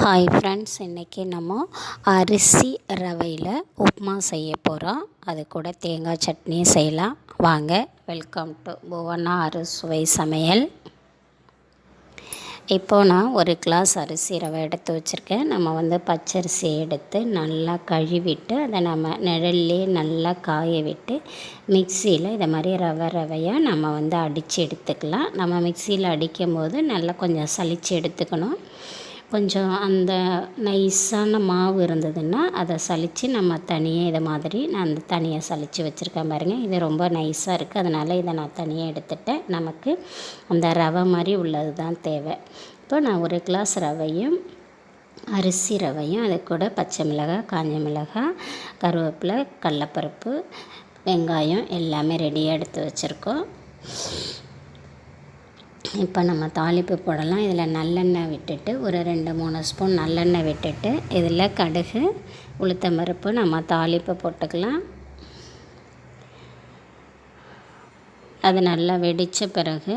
Hi friends, இன்றைக்கி நம்ம அரிசி ரவையில் உப்புமா செய்ய போகிறோம். அது கூட தேங்காய் சட்னி செய்யலாம். வாங்க, வெல்கம் டு புவனா அறுசுவை சமையல். இப்போது நான் ஒரு கிளாஸ் அரிசி ரவை எடுத்து வச்சுருக்கேன். நம்ம பச்சரிசி எடுத்து நல்லா கழுவிட்டு அதை நம்ம நிழல்லே நல்லா காய விட்டு மிக்சியில் இதை மாதிரி ரவையாக நம்ம அடித்து எடுத்துக்கலாம். நம்ம மிக்சியில் அடிக்கும் போது நல்லா கொஞ்சம் சலித்து எடுத்துக்கணும். கொஞ்சம் அந்த நைஸான மாவு இருந்ததுன்னா அதை சலித்து நம்ம தனியாக இதை மாதிரி நான் அந்த தனியாக சலித்து வச்சுருக்கேன் பாருங்கள். இது ரொம்ப நைஸாக இருக்குது, அதனால் இதை நான் தனியாக எடுத்துட்டேன். நமக்கு அந்த ரவை மாதிரி உள்ளது தான் தேவை. இப்போ நான் ஒரு கிளாஸ் ரவையும் அரிசி ரவையும் அது கூட பச்சை மிளகாய், காஞ்ச மிளகாய், கருவேப்பிலை, கடலப்பருப்பு, வெங்காயம் எல்லாமே ரெடியாக எடுத்து வச்சுருக்கோம். இப்போ நம்ம தாளிப்பு போடலாம். இதில் நல்லெண்ணெய் விட்டுட்டு ஒரு 2-3 ஸ்பூன் நல்லெண்ணெய் விட்டுட்டு இதில் கடுகு, உளுத்தம்பருப்பு நம்ம தாளிப்பு போட்டுக்கலாம். அது நல்லா வெடித்த பிறகு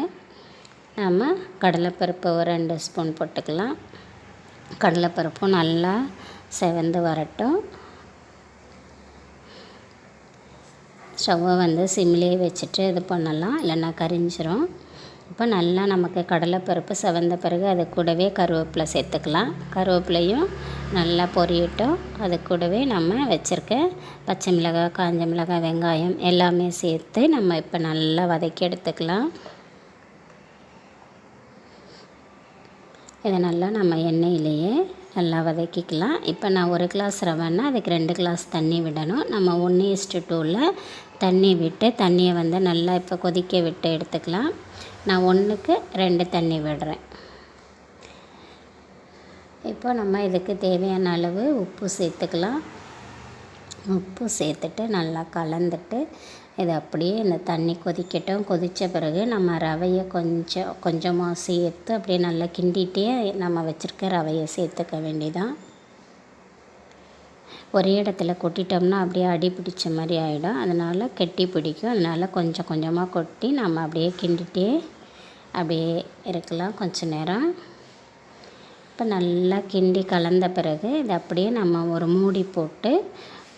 நம்ம கடலைப்பருப்பு ஒரு 2 ஸ்பூன் போட்டுக்கலாம். கடலைப்பருப்பும் நல்லா செவந்து வரட்டும். ஸ்டவ்வை சிம்லேயே வச்சுட்டு இது பண்ணலாம், இல்லைன்னா கரிஞ்சிரும். இப்போ நல்லா நமக்கு கடலைப்பருப்பு செவந்த பிறகு அது கூடவே கருவேப்பிலை சேர்த்துக்கலாம். கருவேப்பிலையும் நல்லா பொரியட்டும். அது கூடவே நம்ம வச்சுருக்க பச்சை மிளகாய், காஞ்ச மிளகாய், வெங்காயம் எல்லாமே சேர்த்து நம்ம இப்போ நல்லா வதக்கி எடுத்துக்கலாம். இதை நல்லா நம்ம எண்ணெயிலேயே நல்லா வதக்கிக்கலாம். இப்போ நான் ஒரு கிளாஸ் ரவைன்னா அதுக்கு 2 கிளாஸ் தண்ணி விடணும். நம்ம 1:2 தண்ணி விட்டு தண்ணியை நல்லா இப்போ கொதிக்க விட்டு எடுத்துக்கலாம். நான் 1க்கு 2 தண்ணி விடுறேன். இப்போ நம்ம இதுக்கு தேவையான அளவு உப்பு சேர்த்துக்கலாம். உப்பு சேர்த்துட்டு நல்லா கலந்துட்டு இதை அப்படியே இந்த தண்ணி கொதிக்கட்டும். கொதித்த பிறகு நம்ம ரவையை கொஞ்சமாக சேர்த்து அப்படியே நல்லா கிண்டிகிட்டே நம்ம வச்சுருக்க ரவையை சேர்த்துக்க வேண்டியதான். ஒரே இடத்துல கொட்டிட்டோம்னா அப்படியே அடி பிடிச்ச மாதிரி ஆகிடும், அதனால் கெட்டி பிடிக்கும். அதனால் கொஞ்சம் கொஞ்சமாக கொட்டி நம்ம அப்படியே கிண்டிகிட்டே அப்படியே இருக்கலாம் கொஞ்சம் நேரம். இப்போ நல்லா கிண்டி கலந்த பிறகு இதை அப்படியே நம்ம ஒரு மூடி போட்டு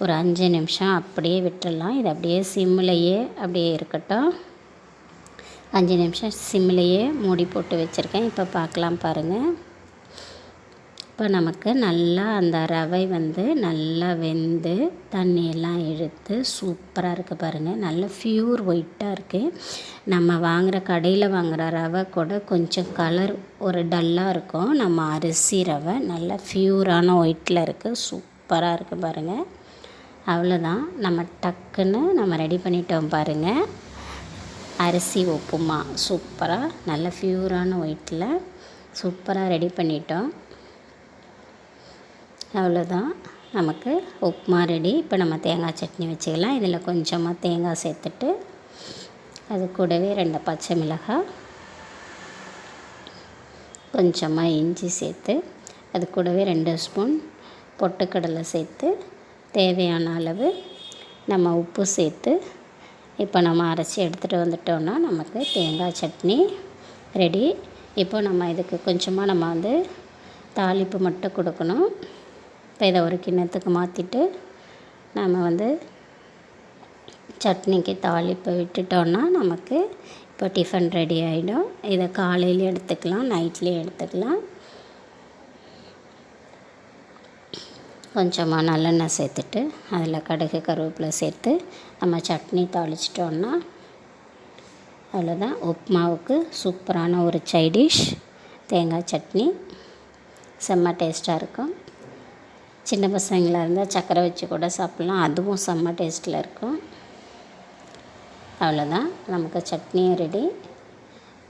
ஒரு 5 நிமிஷம் அப்படியே விட்டுடலாம். இது அப்படியே சிம்லேயே அப்படியே இருக்கட்டும். 5 நிமிஷம் சிம்லேயே மூடி போட்டு வச்சுருக்கேன். இப்போ பார்க்கலாம் பாருங்கள். இப்போ நமக்கு நல்லா அந்த ரவை நல்லா வெந்து தண்ணியெல்லாம் இழுத்து சூப்பராக இருக்குது பாருங்கள். நல்ல ப்யூர் ஒயிட்டாக இருக்குது. நம்ம வாங்குகிற கடையில் வாங்குகிற ரவை கூட கொஞ்சம் கலர் ஒரு டல்லாக இருக்கும். நம்ம அரிசி ரவை நல்ல ப்யூரான ஒயிட்டில் இருக்குது. சூப்பராக இருக்குது பாருங்கள். அவ்வளோதான், நம்ம டக்குன்னு நம்ம ரெடி பண்ணிட்டோம் பாருங்கள். அரிசி உப்புமா சூப்பராக நல்ல ப்யூரான ஒயிட்டில் சூப்பராக ரெடி பண்ணிட்டோம். அவ்வளோதான், நமக்கு உப்புமா ரெடி. இப்போ நம்ம தேங்காய் சட்னி வச்சுக்கலாம். இதில் கொஞ்சமாக தேங்காய் சேர்த்துட்டு அது கூடவே 2 பச்சை மிளகாய், கொஞ்சமாக இஞ்சி சேர்த்து அது கூடவே 2 ஸ்பூன் பொட்டுக்கடலை சேர்த்து தேவையான அளவு நம்ம உப்பு சேர்த்து இப்போ நம்ம அரைச்சி எடுத்துகிட்டு வந்துட்டோம்னா நமக்கு தேங்காய் சட்னி ரெடி. இப்போ நம்ம இதுக்கு கொஞ்சமாக நம்ம தாளிப்பு மட்டும் கொடுக்கணும். இப்போ இதை ஒரு கிண்ணத்துக்கு மாற்றிட்டு நம்ம சட்னிக்கு தாளிப்பை விட்டுட்டோன்னா நமக்கு இப்போ டிஃபன் ரெடி ஆகிடும். இதை காலையிலே எடுத்துக்கலாம், நைட்லேயே எடுத்துக்கலாம். கொஞ்சமாக நல்லெண்ணெய் சேர்த்துட்டு அதில் கடுகு, கருவேப்பிலை சேர்த்து நம்ம சட்னி தாளிச்சிட்டோன்னா அவ்வளோதான். உப்புமாவுக்கு சூப்பரான ஒரு சைடிஷ் தேங்காய் சட்னி செம்ம டேஸ்ட்டாக இருக்கும். சின்ன பசங்களாக இருந்தால் சர்க்கரை வச்சு கூட சாப்பிட்லாம், அதுவும் செம்ம டேஸ்ட்டில் இருக்கும். அவ்வளோதான், நமக்கு சட்னியும் ரெடி,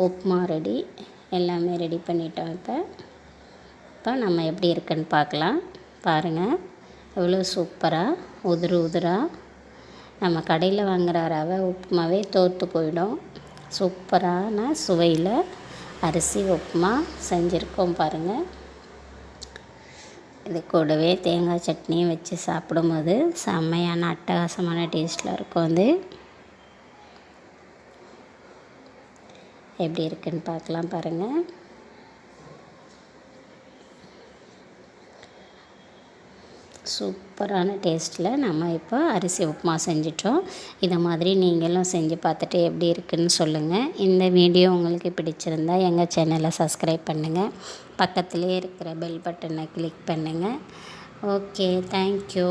உப்புமா ரெடி, எல்லாமே ரெடி பண்ணிட்டோம். இப்போ நம்ம எப்படி இருக்குன்னு பார்க்கலாம் பாருங்கள். எவ்வளோ சூப்பராக உதிராக நம்ம கடையில் வாங்குகிற ரவை உப்புமாவே தோற்று போயிடும். சூப்பரான சுவையில் அரிசி உப்புமா செஞ்சுருக்கோம் பாருங்கள். இது கூடவே தேங்காய் சட்னியும் வச்சு சாப்பிடும்போது செம்மையான அட்டகாசமான டேஸ்ட்டில் இருக்கும். எப்படி இருக்குன்னு பார்க்கலாம் பாருங்கள். சூப்பரான டேஸ்ட்டில் நம்ம இப்போ அரிசி உப்புமா செஞ்சிட்டோம். இதை மாதிரி நீங்களும் செஞ்சு பார்த்துட்டு எப்படி இருக்குதுன்னு சொல்லுங்கள். இந்த வீடியோ உங்களுக்கு பிடிச்சிருந்தா எங்கள் சேனலை சப்ஸ்கிரைப் பண்ணுங்கள். பக்கத்துலேயே இருக்கிற பெல் பட்டனை கிளிக் பண்ணுங்கள். Okay, thank you.